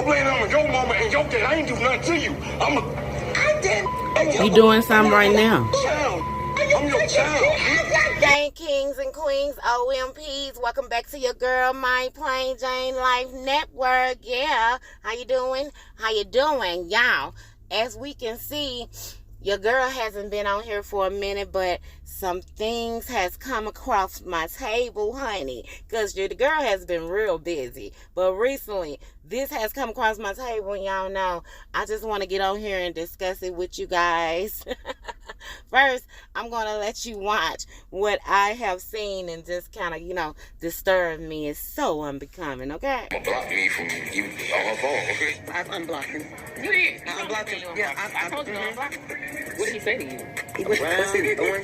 blame it on your mama and your dad. I ain't do nothing to you. I didn't. You doing something right now. I'm your child. Gang kings and queens, OMPs, welcome back to your girl, my Plain Jane Life Network. Yeah, how you doing? How you doing, y'all? As we can see, your girl hasn't been on here for a minute, but some things has come across my table, honey, because the girl has been real busy. But recently, this has come across my table, and y'all know, I just want to get on here and discuss it with you guys. First, I'm going to let you watch what I have seen and just kind of, disturb me. It's so unbecoming, okay? Block me from you on her phone, okay? I've unblocked him. You did? I unblocked him. Yeah, I told you to unblock him. What did he say to you? What's he doing?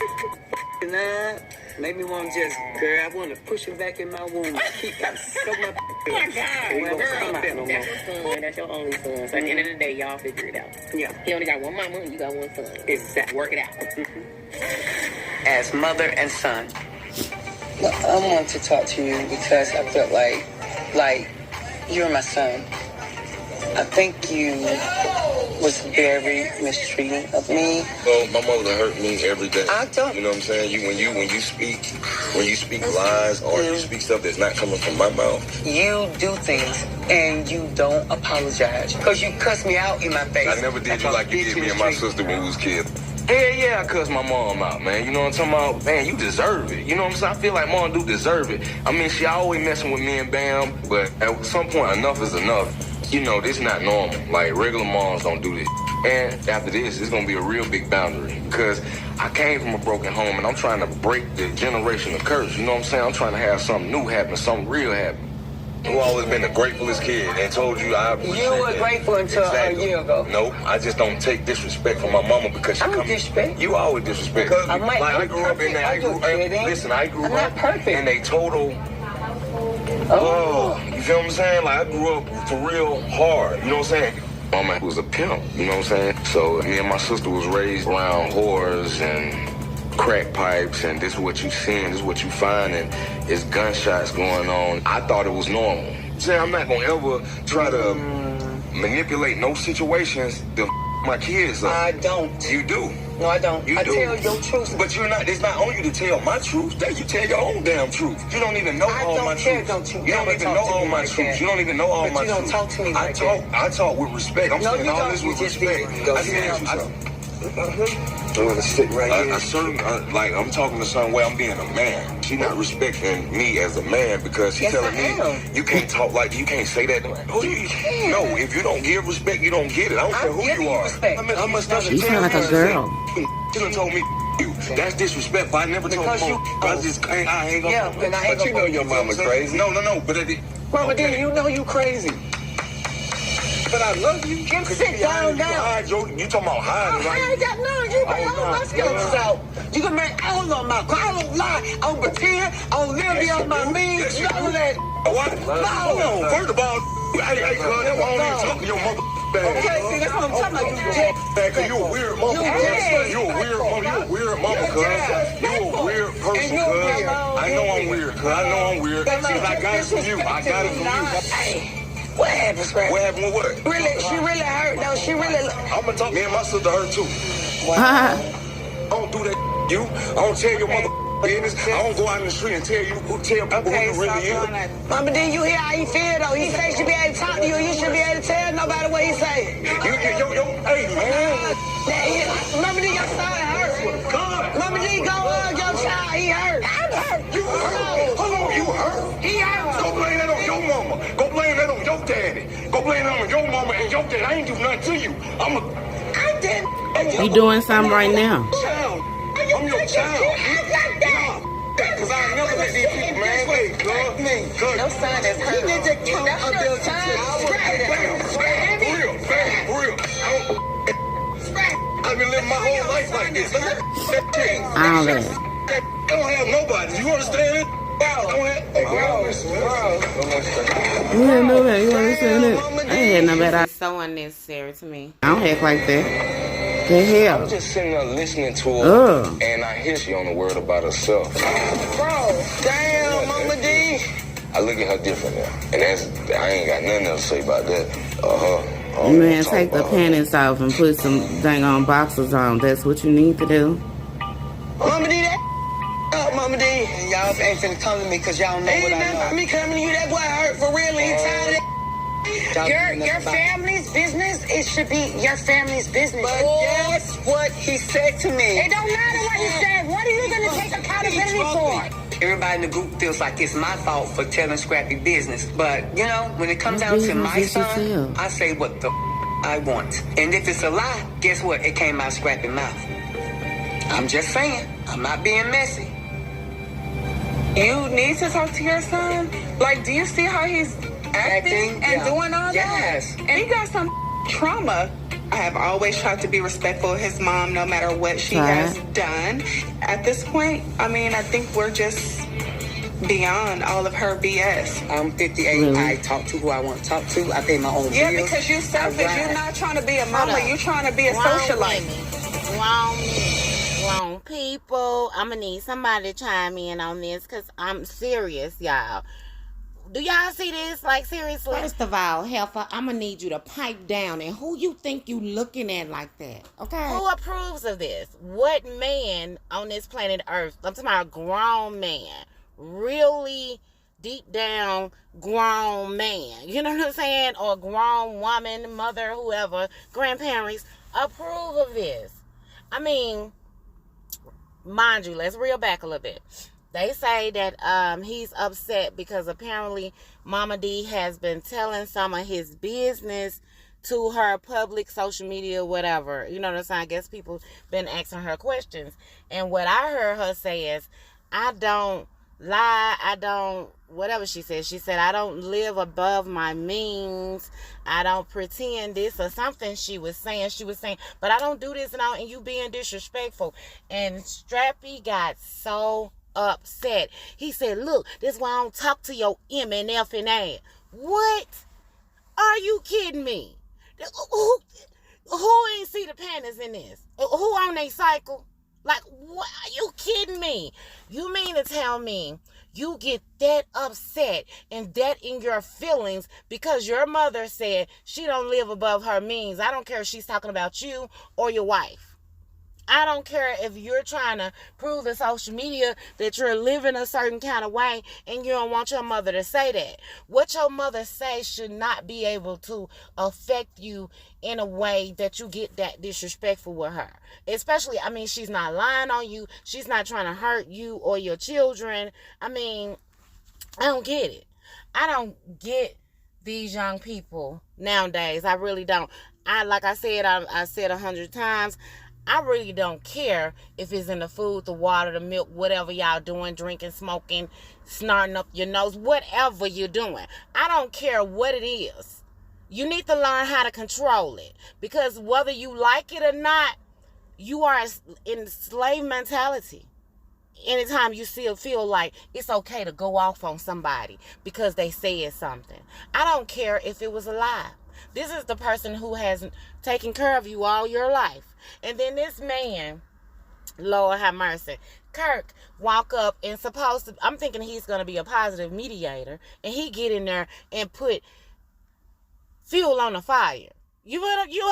Made me want to just, girl, I want to push him back in my womb. Keep that so much. Oh my God. Girl, that's your son. That's your only son. So at the end of the day, y'all figure it out. Yeah. He only got one mama and you got one son. Exactly. Work it out. As mother and son. Well, I want to talk to you because I felt like you're my son. I think you was very mistreating of me. Well, my mother hurt me every day. I don't. You know what I'm saying? When you speak lies or you speak stuff that's not coming from my mouth. You do things and you don't apologize because you cuss me out in my face. I never did you like you did me and my sister when we was kids. Yeah, I cussed my mom out, man. You know what I'm talking about? Man, you deserve it. You know what I'm saying? I feel like mom do deserve it. I mean, she always messing with me and Bam, but at some point, enough is enough. You know, this is not normal. Like, regular moms don't do this. And after this, it's gonna be a real big boundary because I came from a broken home and I'm trying to break the generational curse. You know what I'm saying? I'm trying to have something new happen, something real happen. I've always been the gratefulest kid and told you I appreciate You were grateful until a year ago. No, I just don't take disrespect from my mama because she don't disrespect. You always disrespect. I grew up in there. I grew up in a total. You feel what I'm saying? Like I grew up for real hard. You know what I'm saying? Mama was a pimp. You know what I'm saying? So me and my sister was raised around whores and crack pipes, and this is what you seeing, this is what you find, and it's gunshots going on. I thought it was normal. Say I'm not gonna ever try to manipulate no situations to my kids up. I don't. You do. No, I don't. You I do. tell your truth. But you're not. It's not on you to tell my truth. You tell your own damn truth. You don't even know all my truth. You don't even know all my truth. You don't even know all my truth. You don't talk to me like that. I talk with respect. I'm saying all this with respect. I'm gonna sit right here. I'm talking to some way. I'm being a man. She's not respecting me as a man because she's telling me you can't talk like you can't say that. No, if you don't give respect, you don't get it. I don't care who you are. I mean, how much does You sound like a girl. She done told me you. That's disrespectful. I never told you. I just ain't gonna. Yeah, but you know your mama crazy. No. But Mama, then you know you crazy. But I love you. Sit down now. You talking about hiding, right? No, you can hold my skeletons out. You can make all of my I don't lie. I don't pretend. I don't live beyond my means. None of that. What? No. First of all, I ain't talking to your mother. Okay, see, that's what I'm talking about. You a weird mama. You a weird mama, cuz. You a weird person, cuz. I know I'm weird, cuz. See, I got it from you. Hey. What happened, Scrap? What happened with what? Really, she really hurt, though. She really... I'm gonna talk. Me and my sister hurt, too. Wow. I don't do that, you. I don't tell your mother business. I don't go out in the street and tell people who you really is. Mama, then you hear how he feel, though. He say he should be able to talk to you. You should be able to tell nobody what he say. Hey, man. Mama, then your son hurt. Mama, then go hug your child. He hurt. I'm hurt. You hurt? Hold on, you hurt? He hurt. Go blame that on your mama. Go blame that on your daddy. Go blame that on your mama and your dad. I ain't do nothing to you. I didn't. You doing something right now. I'm your child. Because I never let these people, man. Wait, girl. No son is hurt. He did the count of your child. Real. I've been living my whole life like this. Look at that. All that. I don't have nobody. You understand it? You didn't know that. You understand it? I ain't had no bad. It's so unnecessary to me. I don't act like that. The hell? I'm just sitting there listening to her, and I hear she on the word about herself. Bro, damn, Mama D. I look at her different now. And I ain't got nothing else to say about that. Man, take the panties off and put some dang on boxers on. That's what you need to do. Mama D, that Mama D. And y'all ain't finna come to me because y'all know what I know. Ain't me coming to you. That boy hurt for real. He tired of that. Your family's business, it should be your family's business. But guess what he said to me? It don't matter what he said. What are you going to take accountability for? Everybody in the group feels like it's my fault for telling Scrappy business. But, you know, when it comes down to my son, I say what the I want. And if it's a lie, guess what? It came out Scrappy's mouth. I'm just saying. I'm not being messy. You need to talk to your son? Like, do you see how he's acting and doing all that? Yes. And he got some trauma. I have always tried to be respectful of his mom no matter what she has done. At this point, I mean, I think we're just beyond all of her BS. I'm 58. Really? I talk to who I want to talk to. I pay my own bills. Yeah, because you're selfish. You're not trying to be a mama. You're trying to be a socialite. Wrong people. I'm going to need somebody to chime in on this because I'm serious, y'all. Do y'all see this? Like, seriously? First of all, Heifer, I'm going to need you to pipe down. And who you think you looking at like that? Okay? Who approves of this? What man on this planet Earth, I'm talking about a grown man, really deep down grown man, you know what I'm saying? Or a grown woman, mother, whoever, grandparents, approve of this? I mean, mind you, let's reel back a little bit. They say that he's upset because apparently Mama D has been telling some of his business to her public social media, whatever. You know what I'm saying? I guess people been asking her questions. And what I heard her say is, I don't lie, I don't, whatever she said. She said, I don't live above my means. I don't pretend this or something she was saying. She was saying, but I don't do this and you being disrespectful. And Strappy got so upset. He said, look, this is why I don't talk to your MNF and ass. What? Are you kidding me? Who ain't see the panties in this? Who on their cycle? Like, what? Are you kidding me? You mean to tell me you get that upset and that in your feelings because your mother said she don't live above her means? I don't care if she's talking about you or your wife. I don't care if you're trying to prove to social media that you're living a certain kind of way and you don't want your mother to say that. What your mother says should not be able to affect you in a way that you get that disrespectful with her. Especially, I mean, she's not lying on you. She's not trying to hurt you or your children. I mean, I don't get it. I don't get these young people nowadays. I really don't. Like I said 100 times, I really don't care if it's in the food, the water, the milk, whatever y'all doing, drinking, smoking, snarting up your nose, whatever you're doing. I don't care what it is. You need to learn how to control it. Because whether you like it or not, you are in slave mentality. Anytime you feel like it's okay to go off on somebody because they said something. I don't care if it was a lie. This is the person who has taken care of you all your life. And then this man, Lord have mercy, Kirk, walk up and I'm thinking he's going to be a positive mediator. And he get in there and put fuel on the fire. You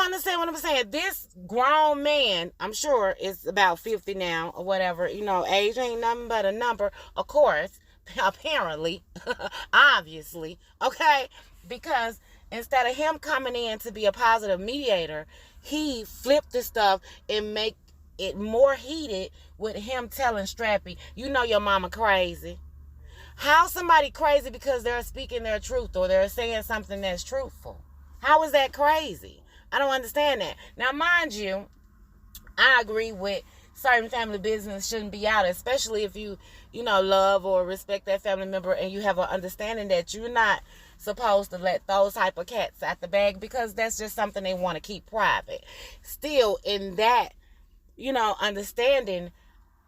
understand what I'm saying? This grown man, I'm sure, is about 50 now or whatever. You know, age ain't nothing but a number, of course, apparently, obviously, okay? Because instead of him coming in to be a positive mediator, he flipped the stuff and make it more heated with him telling Strappy, you know your mama crazy. How somebody crazy because they're speaking their truth or they're saying something that's truthful? How is that crazy? I don't understand that. Now, mind you, I agree with certain family business shouldn't be out, especially if you love or respect that family member and you have an understanding that you're not supposed to let those type of cats out the bag because that's just something they want to keep private. Still, in that, understanding,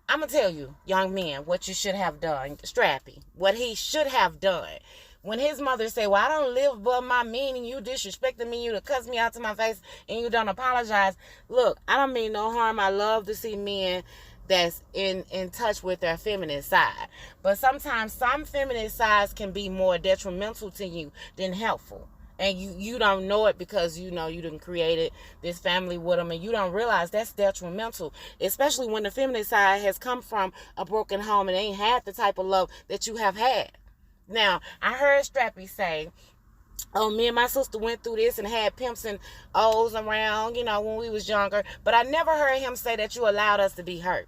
I'm going to tell you, young men, what you should have done. Strappy, what he should have done. When his mother said, well, I don't live above my meaning, you disrespected me, you cuss me out to my face, and you don't apologize. Look, I don't mean no harm. I love to see men that's in touch with their feminine side. But sometimes some feminine sides can be more detrimental to you than helpful. And you don't know it because you done created this family with them, and you don't realize that's detrimental, especially when the feminine side has come from a broken home and ain't had the type of love that you have had. Now, I heard Strappy say, oh, me and my sister went through this and had pimps and O's around, when we was younger. But I never heard him say that you allowed us to be hurt.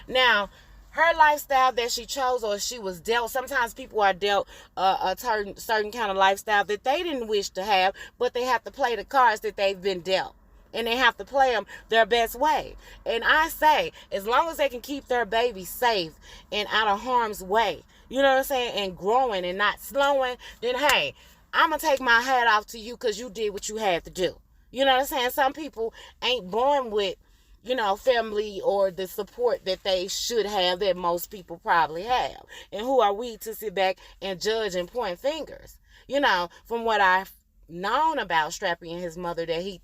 Now, her lifestyle that she chose, or she was dealt, sometimes people are dealt a certain kind of lifestyle that they didn't wish to have, but they have to play the cards that they've been dealt. And they have to play them their best way. And I say, as long as they can keep their baby safe and out of harm's way, you know what I'm saying, and growing and not slowing, then hey, I'm going to take my hat off to you because you did what you had to do. You know what I'm saying? Some people ain't born with, family or the support that they should have that most people probably have. And who are we to sit back and judge and point fingers? From what I've known about Strappy and his mother, that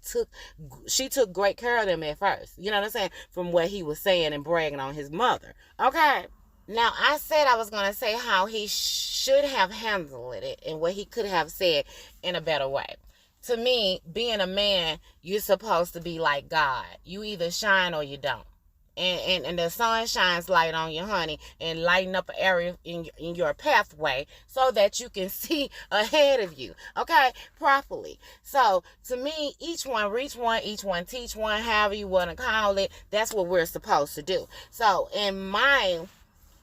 she took great care of them at first. You know what I'm saying? From what he was saying and bragging on his mother. Okay. Now, I said I was going to say how he should have handled it and what he could have said in a better way. To me, being a man, you're supposed to be like God. You either shine or you don't. And the sun shines light on you, honey, and lighten up an area in your pathway so that you can see ahead of you, okay, properly. So, to me, each one reach one, each one teach one, however you want to call it. That's what we're supposed to do. So, in my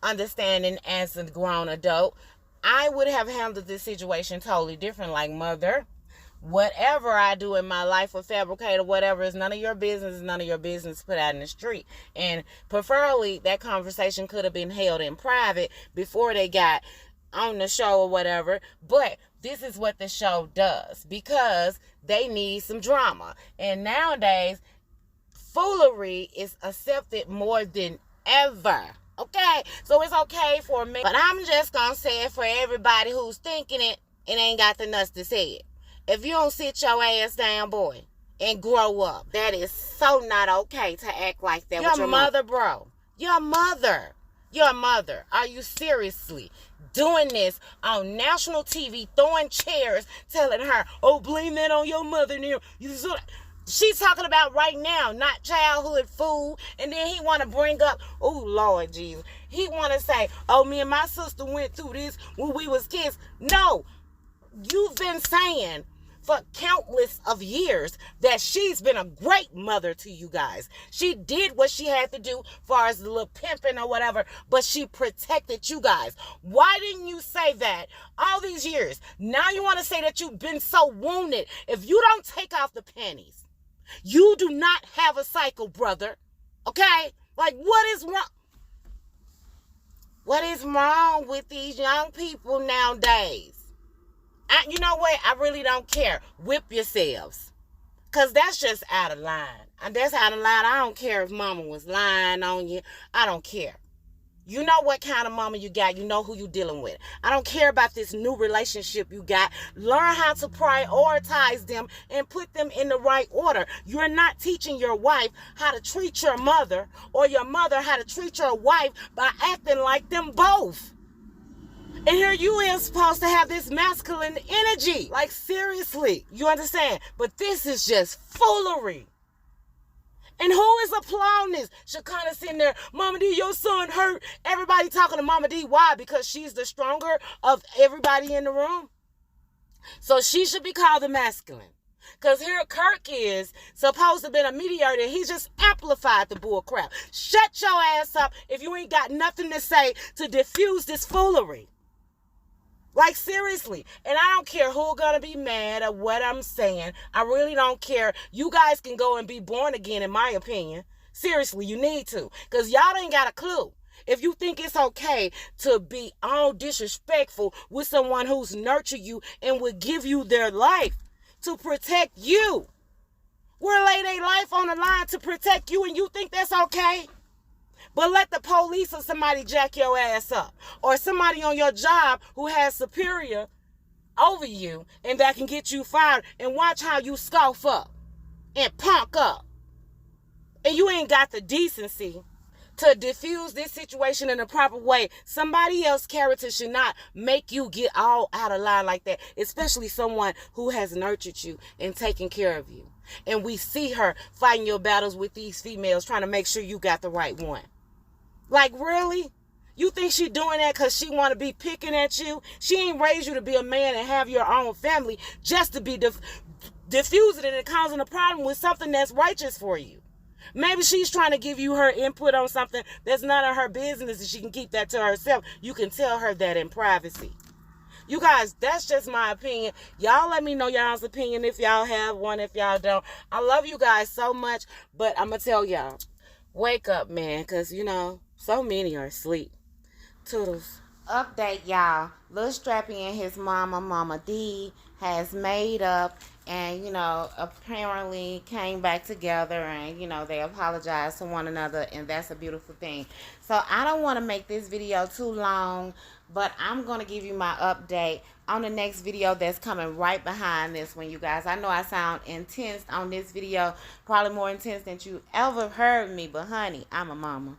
understanding as a grown adult, I would have handled this situation totally different. Like, mother, whatever I do in my life or fabricate or whatever is none of your business, none of your business put out in the street. And preferably that conversation could have been held in private before they got on the show or whatever. But this is what the show does because they need some drama. And nowadays, foolery is accepted more than ever. Okay, so it's okay for me. But I'm just going to say it for everybody who's thinking it and ain't got the nuts to say it. If you don't sit your ass down, boy, and grow up, that is so not okay to act like that with your mother, bro. Your mother. Are you seriously doing this on national TV, throwing chairs, telling her, oh, blame that on your mother. She's talking about right now, not childhood food. And then he want to bring up, oh, Lord Jesus. He want to say, oh, me and my sister went through this when we was kids. No, you've been saying for countless of years that she's been a great mother to you guys. She did what she had to do as far as the little pimping or whatever, but she protected you guys. Why didn't you say that all these years? Now you want to say that you've been so wounded. If you don't take off the panties, you do not have a cycle, brother. Okay? Like, what is wrong? What is wrong with these young people nowadays? You know what? I really don't care. Whip yourselves. Because that's just out of line. That's out of line. I don't care if mama was lying on you. I don't care. You know what kind of mama you got. You know who you dealing with. I don't care about this new relationship you got. Learn how to prioritize them and put them in the right order. You're not teaching your wife how to treat your mother or your mother how to treat your wife by acting like them both. And here you is supposed to have this masculine energy. Like, seriously. You understand? But this is just foolery. And who is applauding this? Shekinah sitting there, Mama D, your son hurt. Everybody talking to Mama D. Why? Because she's the stronger of everybody in the room. So she should be called the masculine. Because here Kirk is supposed to have been a mediator. He just amplified the bull crap. Shut your ass up if you ain't got nothing to say to diffuse this foolery. Like, seriously. And I don't care who's going to be mad at what I'm saying. I really don't care. You guys can go and be born again, in my opinion. Seriously, you need to. Because y'all ain't got a clue. If you think it's okay to be all disrespectful with someone who's nurtured you and would give you their life to protect you. Will lay their life on the line to protect you, and you think that's okay? But let the police or somebody jack your ass up. Or somebody on your job who has superior over you and that can get you fired, and watch how you scoff up and punk up. And you ain't got the decency to diffuse this situation in a proper way. Somebody else's character should not make you get all out of line like that, especially someone who has nurtured you and taken care of you. And we see her fighting your battles with these females, trying to make sure you got the right one. Like, really? You think she doing that because she want to be picking at you? She ain't raised you to be a man and have your own family just to be diffusing it and causing a problem with something that's righteous for you. Maybe she's trying to give you her input on something that's none of her business, and she can keep that to herself. You can tell her that in privacy. You guys, that's just my opinion. Y'all let me know y'all's opinion if y'all have one, if y'all don't. I love you guys so much, but I'm going to tell y'all, wake up, man, because, you know, so many are asleep. Toodles. Update, y'all. Lil Strappy and his Mama D, has made up and, you know, apparently came back together and, you know, they apologized to one another, and that's a beautiful thing. So I don't want to make this video too long, but I'm going to give you my update on the next video that's coming right behind this one, you guys. I know I sound intense on this video, probably more intense than you ever heard me, but honey, I'm a mama.